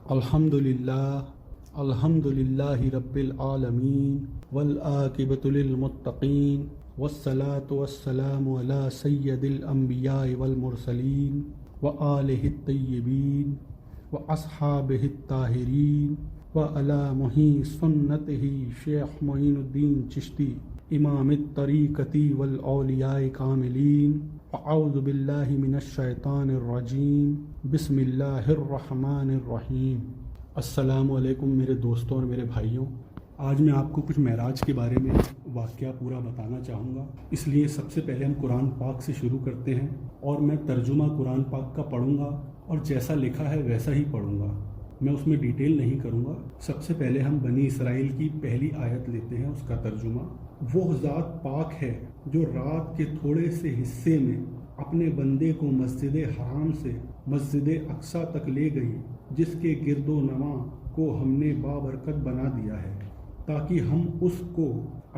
الحمد للہ رب العالمین والعاقبۃ للمتقین والصلاة والسلام علی سید الانبیاء والمرسلین وآلہ الطیبین واصحابہ الطاہرین وعلی محی سنتہ شیخ معین الدین چشتی امام الطریقۃ والاولیاء کاملین اعوذ باللہ من الشیطان الرجیم بسم اللہ الرحمن الرحیم۔ السلام علیکم میرے دوستوں اور میرے بھائیوں، آج میں آپ کو کچھ معراج کے بارے میں واقعہ پورا بتانا چاہوں گا، اس لیے سب سے پہلے ہم قرآن پاک سے شروع کرتے ہیں اور میں ترجمہ قرآن پاک کا پڑھوں گا اور جیسا لکھا ہے ویسا ہی پڑھوں گا، میں اس میں ڈیٹیل نہیں کروں گا۔ سب سے پہلے ہم بنی اسرائیل کی پہلی آیت لیتے ہیں، اس کا ترجمہ۔ وہ ذات پاک ہے جو رات کے تھوڑے سے حصے میں اپنے بندے کو مسجد حرام سے مسجد اقصی تک لے گئی، جس کے گرد و نواں کو ہم نے بابرکت بنا دیا ہے تاکہ ہم اس کو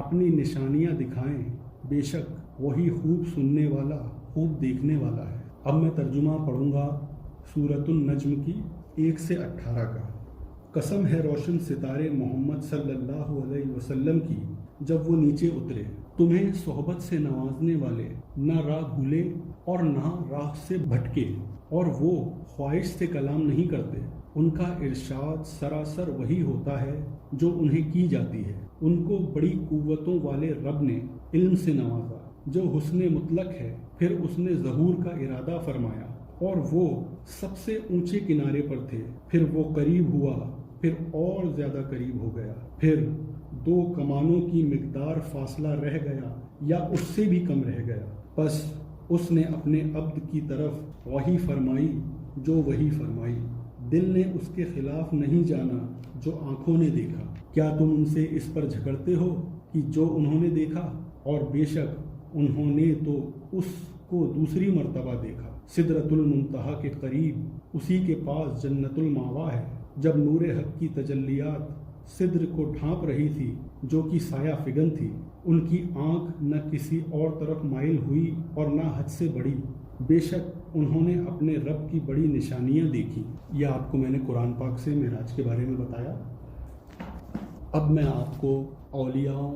اپنی نشانیاں دکھائیں، بے شک وہی خوب سننے والا خوب دیکھنے والا ہے۔ اب میں ترجمہ پڑھوں گا سورۃ النجم کی 1 سے 18 کا۔ قسم ہے روشن ستارے محمد صلی اللہ علیہ وسلم کی جب وہ نیچے اترے، تمہیں صحبت سے نوازنے والے نہ راہ بھولے اور نہ راہ سے بھٹکے، اور وہ خواہش سے کلام نہیں کرتے، ان کا ارشاد سراسر وہی ہوتا ہے جو انہیں کی جاتی ہے۔ ان کو بڑی قوتوں والے رب نے علم سے نوازا جو حسن مطلق ہے، پھر اس نے ظہور کا ارادہ فرمایا اور وہ سب سے اونچے کنارے پر تھے، پھر وہ قریب ہوا، پھر اور زیادہ قریب ہو گیا، پھر 2 کمانوں کی مقدار فاصلہ رہ گیا یا اس سے بھی کم رہ گیا، پس اس نے اپنے عبد کی طرف وحی فرمائی جو وحی فرمائی۔ دل نے اس کے خلاف نہیں جانا جو آنکھوں نے دیکھا، کیا تم ان سے اس پر جھگڑتے ہو کہ جو انہوں نے دیکھا، اور بے شک انہوں نے تو اس کو دوسری مرتبہ دیکھا، سدرۃ المنتہا کے قریب، اسی کے پاس جنت الماوا ہے۔ جب نور حق کی تجلیات صدر کو ڈھانپ رہی تھی جو کہ سایہ فگن تھی، ان کی آنکھ نہ کسی اور طرف مائل ہوئی اور نہ حد سے بڑی، بے شک انہوں نے اپنے رب کی بڑی نشانیاں دیکھی۔ یہ آپ کو میں نے قرآن پاک سے معراج کے بارے میں بتایا۔ اب میں آپ کو اولیاء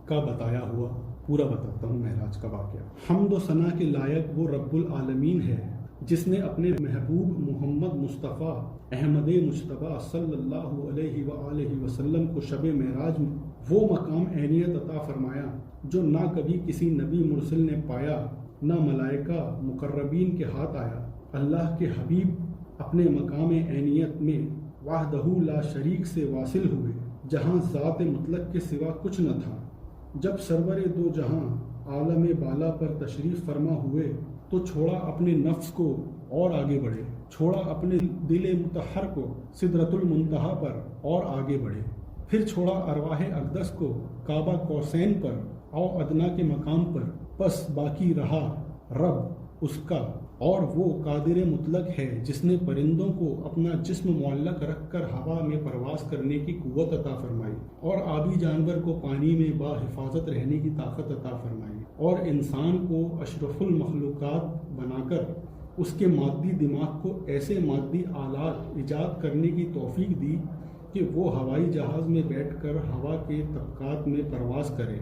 کا بتایا ہوا پورا بتاتا ہوں معراج کا واقعہ۔ حمد و ثنا کے لائق وہ رب العالمین ہے جس نے اپنے محبوب محمد مصطفیٰ احمد مجتبیٰ صلی اللہ علیہ وآلہ وسلم کو شب معراج میں وہ مقام عینیت عطا فرمایا جو نہ کبھی کسی نبی مرسل نے پایا، نہ ملائکہ مقربین کے ہاتھ آیا۔ اللہ کے حبیب اپنے مقام عینیت میں وحدہ لا شریک سے واصل ہوئے، جہاں ذات مطلق کے سوا کچھ نہ تھا۔ جب سرور دو جہاں عالم بالا پر تشریف فرما ہوئے تو چھوڑا اپنے نفس کو اور آگے بڑھے، چھوڑا اپنے دل مطہر کو سدرۃ المنتہا پر اور آگے بڑھے، پھر چھوڑا ارواح اقدس کو کعبہ قوسین پر او ادنا کے مقام پر، پس باقی رہا رب اس کا، اور وہ قادر مطلق ہے جس نے پرندوں کو اپنا جسم معلق رکھ کر ہوا میں پرواز کرنے کی قوت عطا فرمائی، اور آبی جانور کو پانی میں باحفاظت رہنے کی طاقت عطا فرمائی، اور انسان کو اشرف المخلوقات بنا کر اس کے مادی دماغ کو ایسے مادی آلات ایجاد کرنے کی توفیق دی کہ وہ ہوائی جہاز میں بیٹھ کر ہوا کے طبقات میں پرواز کرے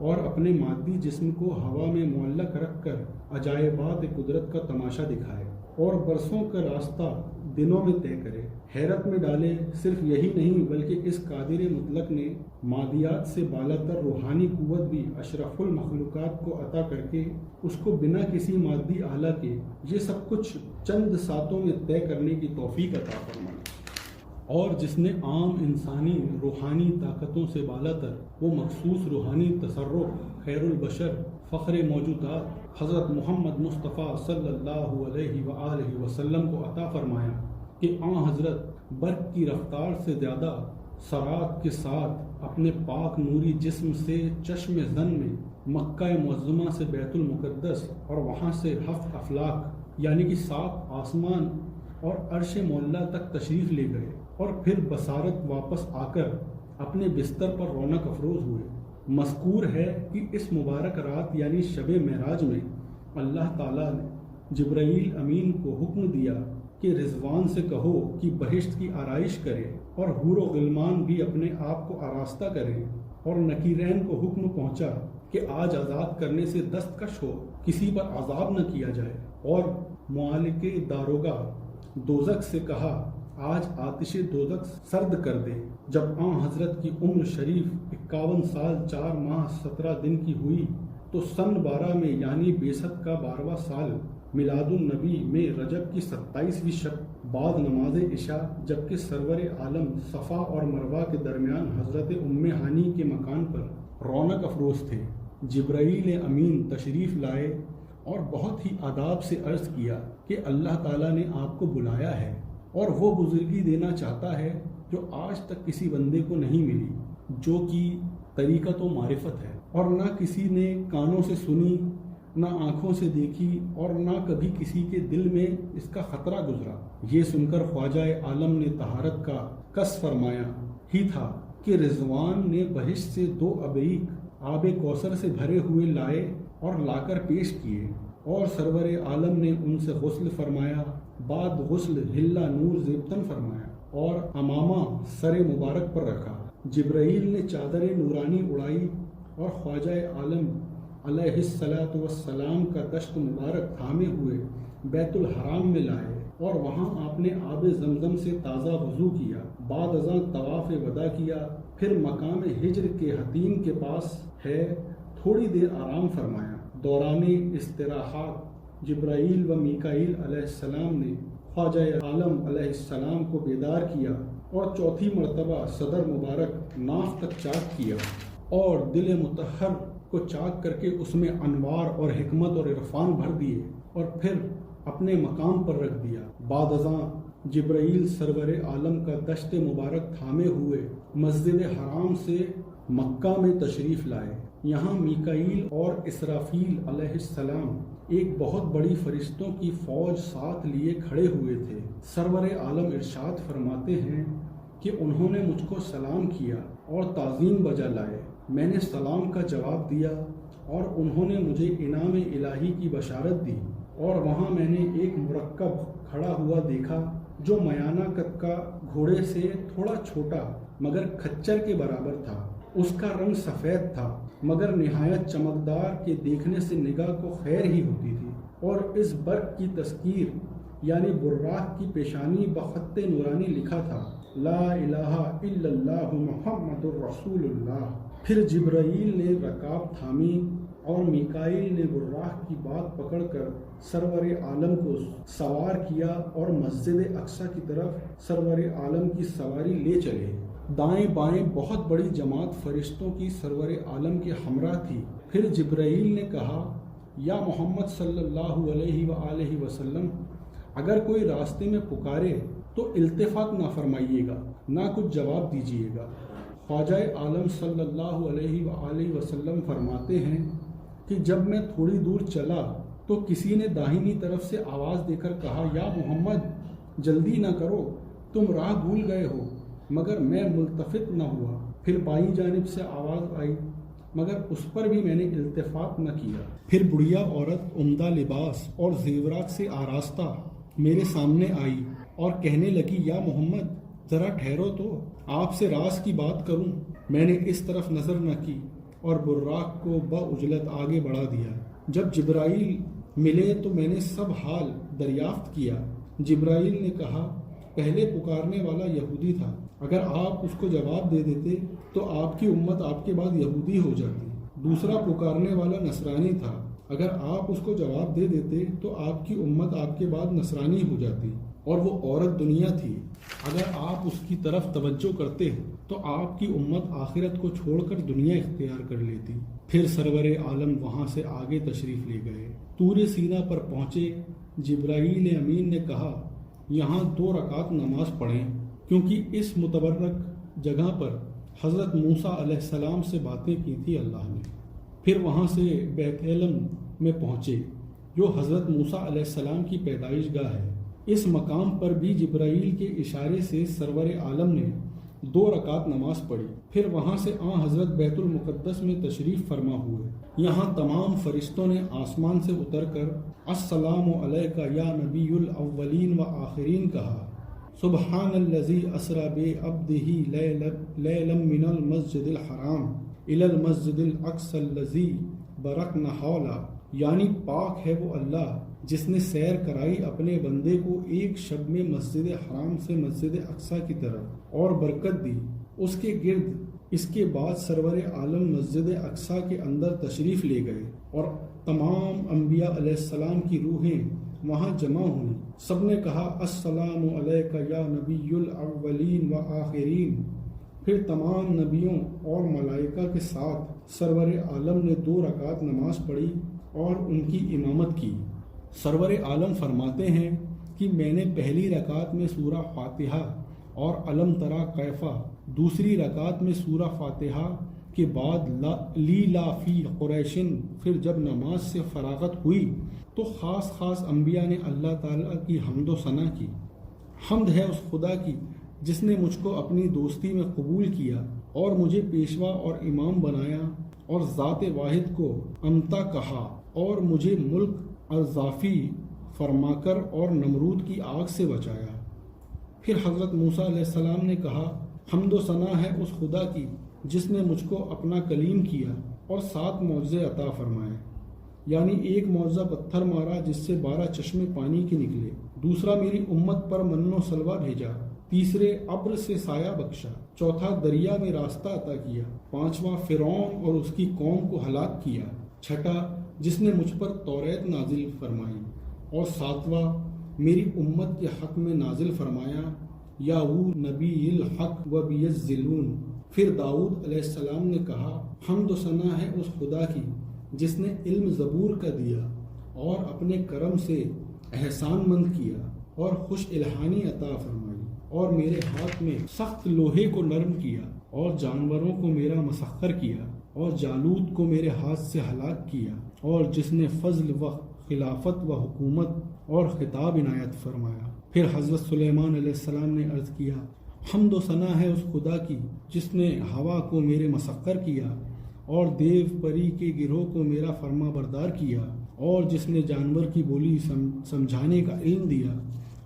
اور اپنے مادی جسم کو ہوا میں معلق رکھ کر عجائبات قدرت کا تماشا دکھائے، اور برسوں کا راستہ دنوں میں طے کرے، حیرت میں ڈالے۔ صرف یہی نہیں بلکہ اس قادر مطلق نے مادیات سے بالاتر روحانی قوت بھی اشرف المخلوقات کو عطا کر کے اس کو بنا کسی مادی آلہ کے یہ سب کچھ چند ساتوں میں طے کرنے کی توفیق عطا فرمائی، اور جس نے عام انسانی روحانی طاقتوں سے بالاتر وہ مخصوص روحانی تصرف خیر البشر فخر موجودات حضرت محمد مصطفیٰ صلی اللہ علیہ وآلہ وسلم کو عطا فرمایا کہ حضرت برق کی رفتار سے زیادہ سرعت کے ساتھ اپنے پاک نوری جسم سے چشم زن میں مکہ معظمہ سے بیت المقدس اور وہاں سے 7 افلاک یعنی کہ 7 آسمان اور عرش معلیٰ تک تشریف لے گئے، اور پھر بصارت واپس آ کر اپنے بستر پر رونق افروز ہوئے۔ مذکور ہے کہ اس مبارک رات یعنی شب معراج میں اللہ تعالیٰ نے جبرائیل امین کو حکم دیا کہ کہ رضوان سے کہو کہ بہشت کی آرائش کرے اور حور و غلمان بھی اپنے آپ کو آراستہ کریں، اور نکیرین کو حکم پہنچا کہ آج آزاد کرنے سے دستکش ہو، کسی پر عذاب نہ کیا جائے، اور معالک داروگا دوزخ سے کہا آج آتش دوزخ سرد کر دے۔ جب حضرت کی عمر شریف 51 سال 4 ماہ 17 دن کی ہوئی تو سن 12 میں یعنی بعثت کا 12واں سال میلاد النبی میں رجب کی 27ویں شب بعد نماز عشاء، جبکہ سرور عالم صفا اور مروہ کے درمیان حضرت ام ہانی کے مکان پر رونق افروز تھے، جبرائیل امین تشریف لائے اور بہت ہی آداب سے عرض کیا کہ اللہ تعالیٰ نے آپ کو بلایا ہے اور وہ بزرگی دینا چاہتا ہے جو آج تک کسی بندے کو نہیں ملی، جو کہ طریقت و معرفت ہے، اور نہ کسی نے کانوں سے سنی، نہ آنکھوں سے دیکھی، اور نہ کبھی کسی کے دل میں اس کا خطرہ گزرا۔ یہ سن کر خواجہ عالم نے طہارت کا کس فرمایا ہی تھا کہ رضوان نے بہشت سے 2 ابریق آب کوثر سے بھرے ہوئے لائے اور لا کر پیش کیے، اور سرور عالم نے ان سے غسل فرمایا، بعد غسل ہلا نور زیبتن فرمایا اور امامہ سر مبارک پر رکھا۔ جبرائیل نے چادر نورانی اڑائی اور خواجہ عالم علیہ الصلاۃ والسلام کا دشت مبارک تھامے ہوئے بیت الحرام میں لائے، اور وہاں آپ نے آب زمزم سے تازہ وضو کیا، بعد ازاں طواف وداع کیا، پھر مقام ہجر کے حتیم کے پاس ہے تھوڑی دیر آرام فرمایا۔ دوران استراحات جبرائیل و میکائیل علیہ السلام نے خواجہ عالم علیہ السلام کو بیدار کیا اور چوتھی مرتبہ صدر مبارک ناف تک چاک کیا اور دل مطہر کو چاک کر کے اس میں انوار اور حکمت اور عرفان بھر دیے اور پھر اپنے مقام پر رکھ دیا۔ بعد ازاں جبرائیل سرور عالم کا دشت مبارک تھامے ہوئے مسجد حرام سے مکہ میں تشریف لائے۔ یہاں میکائیل اور اسرافیل علیہ السلام ایک بہت بڑی فرشتوں کی فوج ساتھ لیے کھڑے ہوئے تھے۔ سرور عالم ارشاد فرماتے ہیں کہ انہوں نے مجھ کو سلام کیا اور تعظیم بجا لائے، میں نے سلام کا جواب دیا اور انہوں نے مجھے انعام الہی کی بشارت دی، اور وہاں میں نے ایک مرکب کھڑا ہوا دیکھا جو میانہ قد کا گھوڑے سے تھوڑا چھوٹا مگر کھچر کے برابر تھا، اس کا رنگ سفید تھا مگر نہایت چمکدار کہ دیکھنے سے نگاہ کو خیر ہی ہوتی تھی، اور اس برق کی تذکیر یعنی براق کی پیشانی بخط نورانی لکھا تھا لا الہ الا اللہ محمد الرسول اللہ۔ پھر جبرائیل نے رکاب تھامی اور میکائیل نے براق کی بات پکڑ کر سرور عالم کو سوار کیا اور مسجد اقصی کی طرف سرور عالم کی سواری لے چلے۔ دائیں بائیں بہت بڑی جماعت فرشتوں کی سرور عالم کے ہمراہ تھی۔ پھر جبرائیل نے کہا یا محمد صلی اللہ علیہ وآلہ وسلم، اگر کوئی راستے میں پکارے تو التفات نہ فرمائیے گا، نہ کچھ جواب دیجیے گا۔ خواجہ عالم صلی اللہ علیہ وآلہ وسلم فرماتے ہیں کہ جب میں تھوڑی دور چلا تو کسی نے داہنی طرف سے آواز دے کر کہا یا محمد جلدی نہ کرو، تم راہ بھول گئے ہو، مگر میں ملتفت نہ ہوا۔ پھر بائیں جانب سے آواز آئی مگر اس پر بھی میں نے التفات نہ کیا۔ پھر بڑھیا عورت عمدہ لباس اور زیورات سے آراستہ میرے سامنے آئی اور کہنے لگی یا محمد ذرا ٹھہرو تو آپ سے راز کی بات کروں۔ میں نے اس طرف نظر نہ کی اور براق کو بعجلت آگے بڑھا دیا۔ جب جبرائیل ملے تو میں نے سب حال دریافت کیا۔ جبرائیل نے کہا پہلے پکارنے والا یہودی تھا، اگر آپ اس کو جواب دے دیتے تو آپ کی امت آپ کے بعد یہودی ہو جاتی۔ دوسرا پکارنے والا نصرانی تھا، اگر آپ اس کو جواب دے دیتے تو آپ کی امت آپ کے بعد نصرانی ہو جاتی، اور وہ عورت دنیا تھی، اگر آپ اس کی طرف توجہ کرتے تو آپ کی امت آخرت کو چھوڑ کر دنیا اختیار کر لیتی۔ پھر سرور عالم وہاں سے آگے تشریف لے گئے۔ طور سینا پر پہنچے، جبرائیل امین نے کہا یہاں 2 رکعت نماز پڑھیں، کیونکہ اس متبرک جگہ پر حضرت موسیٰ علیہ السلام سے باتیں کی تھی اللہ نے۔ پھر وہاں سے بیت علم میں پہنچے جو حضرت موسیٰ علیہ السلام کی پیدائش گاہ ہے۔ اس مقام پر بھی جبرائیل کے اشارے سے سرور عالم نے 2 رکعت نماز پڑھی، پھر وہاں سے حضرت بیت المقدس میں تشریف فرما ہوئے۔ یہاں تمام فرشتوں نے آسمان سے اتر کر السلام علیک یا نبی الاولین والآخرین کہا۔ سبحان الذی اسری بعبدہ لیلا من المسجد الحرام الی المسجد الاقصی الذی بارکنا حولہ، یعنی پاک ہے وہ اللہ جس نے سیر کرائی اپنے بندے کو ایک شب میں مسجد حرام سے مسجد اقصی کی طرف اور برکت دی اس کے گرد۔ اس کے بعد سرور عالم مسجد اقصی کے اندر تشریف لے گئے اور تمام انبیاء علیہ السلام کی روحیں وہاں جمع ہوئیں۔ سب نے کہا السلام علیک یا نبی الاولین والآخرین۔ پھر تمام نبیوں اور ملائکہ کے ساتھ سرور عالم نے 2 رکعت نماز پڑھی اور ان کی امامت کی۔ سرور عالم فرماتے ہیں کہ میں نے پہلی رکعت میں سورہ فاتحہ اور علم تری کیف، دوسری رکعت میں سورہ فاتحہ کے بعد لیلا فی قریشن۔ پھر جب نماز سے فراغت ہوئی تو خاص انبیاء نے اللہ تعالیٰ کی حمد و ثنا کی۔ حمد ہے اس خدا کی جس نے مجھ کو اپنی دوستی میں قبول کیا اور مجھے پیشوا اور امام بنایا اور ذات واحد کو امتا کہا اور مجھے ملک اضافی فرما کر اور نمرود کی آگ سے بچایا۔ پھر حضرت موسیٰ علیہ السلام نے کہا حمد و ثنا ہے اس خدا کی جس نے مجھ کو اپنا کلیم کیا اور 7 معجزے عطا فرمائے، یعنی ایک معجزہ پتھر مارا جس سے 12 چشمے پانی کے نکلے، دوسرا میری امت پر من و سلوہ بھیجا، تیسرے ابر سے سایہ بخشا، چوتھا دریا میں راستہ عطا کیا، پانچواں فرعون اور اس کی قوم کو ہلاک کیا، چھٹا جس نے مجھ پر توریت نازل فرمائی، اور 7واں میری امت کے حق میں نازل فرمایا یا وہ نبی الحق و بیزلون۔ پھر داؤد علیہ السلام نے کہا حمد و ثنا ہے اس خدا کی جس نے علم زبور کا دیا اور اپنے کرم سے احسان مند کیا اور خوش الہانی عطا فرمائی، اور میرے ہاتھ میں سخت لوہے کو نرم کیا اور جانوروں کو میرا مسخر کیا اور جالوت کو میرے ہاتھ سے ہلاک کیا، اور جس نے فضل و خلافت و حکومت اور خطاب عنایت فرمایا۔ پھر حضرت سلیمان علیہ السلام نے عرض کیا حمد و ثنا ہے اس خدا کی جس نے ہوا کو میرے مسخر کیا اور دیو پری کے گروہ کو میرا فرما بردار کیا، اور جس نے جانور کی بولی سمجھانے کا علم دیا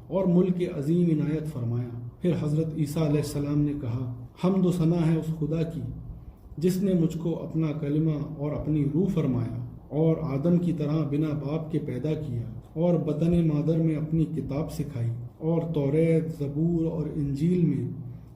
اور ملک عظیم عنایت فرمایا۔ پھر حضرت عیسیٰ علیہ السلام نے کہا حمد و ثنا ہے اس خدا کی جس نے مجھ کو اپنا کلمہ اور اپنی روح فرمایا اور آدم کی طرح بنا باپ کے پیدا کیا اور بطن مادر میں اپنی کتاب سکھائی، اور توریت، زبور اور انجیل میں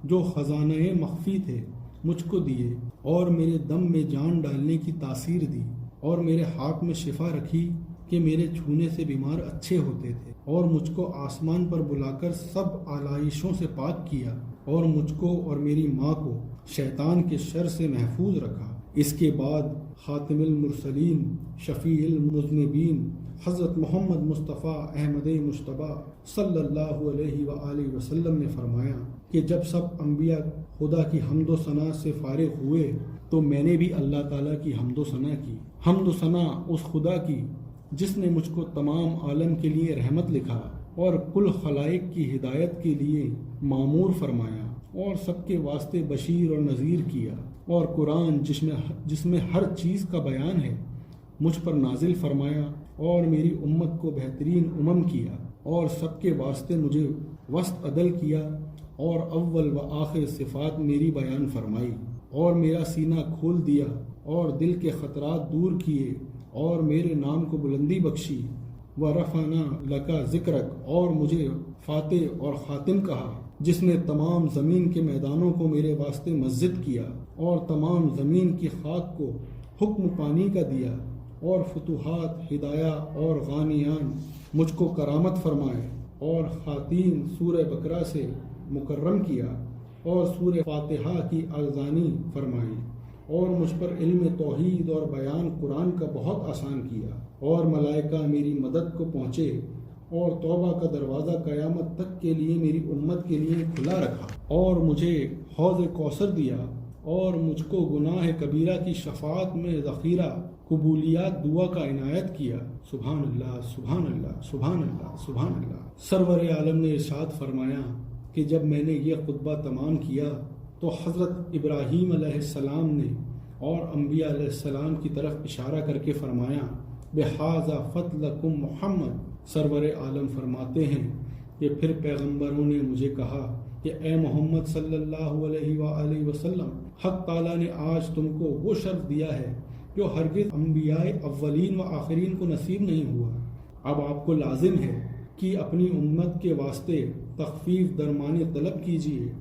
جو خزانہ مخفی تھے مجھ کو دیے، اور میرے دم میں جان ڈالنے کی تاثیر دی، اور میرے ہاتھ میں شفا رکھی کہ میرے چھونے سے بیمار اچھے ہوتے تھے، اور مجھ کو آسمان پر بلا کر سب آلائشوں سے پاک کیا، اور مجھ کو اور میری ماں کو شیطان کے شر سے محفوظ رکھا۔ اس کے بعد خاتم المرسلین شفیع المذنبین حضرت محمد مصطفیٰ احمد مجتبی صلی اللہ علیہ وآلہ وسلم نے فرمایا کہ جب سب انبیاء خدا کی حمد و ثنا سے فارغ ہوئے تو میں نے بھی اللہ تعالیٰ کی حمد و ثنا کی۔ حمد و ثنا اس خدا کی جس نے مجھ کو تمام عالم کے لیے رحمت لکھا اور کل خلائق کی ہدایت کے لیے مامور فرمایا، اور سب کے واسطے بشیر اور نذیر کیا، اور قرآن جس میں ہر چیز کا بیان ہے مجھ پر نازل فرمایا، اور میری امت کو بہترین امم کیا، اور سب کے واسطے مجھے وسط عدل کیا، اور اول و آخر صفات میری بیان فرمائی، اور میرا سینہ کھول دیا اور دل کے خطرات دور کیے، اور میرے نام کو بلندی بخشی، وَرَفَعْنَا لَكَ ذِكْرَكَ، اور مجھے فاتح اور خاتم کہا، جس نے تمام زمین کے میدانوں کو میرے واسطے مسجد کیا، اور تمام زمین کی خاک کو حکم پانی کا دیا، اور فتوحات، ہدایہ اور غانیان مجھ کو کرامت فرمائے، اور خواتین سورہ بقرہ سے مکرم کیا، اور سورہ فاتحہ کی اذانی فرمائی، اور مجھ پر علم توحید اور بیان قرآن کا بہت آسان کیا، اور ملائکہ میری مدد کو پہنچے، اور توبہ کا دروازہ قیامت تک کے لیے میری امت کے لیے کھلا رکھا، اور مجھے حوض کوثر دیا، اور مجھ کو گناہ کبیرہ کی شفاعت میں ذخیرہ قبولیات دعا کا عنایت کیا۔ سبحان اللہ، سبحان اللہ، سبحان اللہ، سبحان اللہ۔ سرور عالم نے ارشاد فرمایا کہ جب میں نے یہ خطبہ تمام کیا تو حضرت ابراہیم علیہ السلام نے اور انبیاء علیہ السلام کی طرف اشارہ کر کے فرمایا بہذا فضلکم محمد. سرور عالم فرماتے ہیں کہ پھر پیغمبروں نے مجھے کہا کہ اے محمد صلی اللہ علیہ وآلہ وسلم، حق تعالیٰ نے آج تم کو وہ شرف دیا ہے جو ہرگز انبیاء اولین و آخرین کو نصیب نہیں ہوا. اب آپ کو لازم ہے کہ اپنی امت کے واسطے تخفیف درمانے طلب کیجیے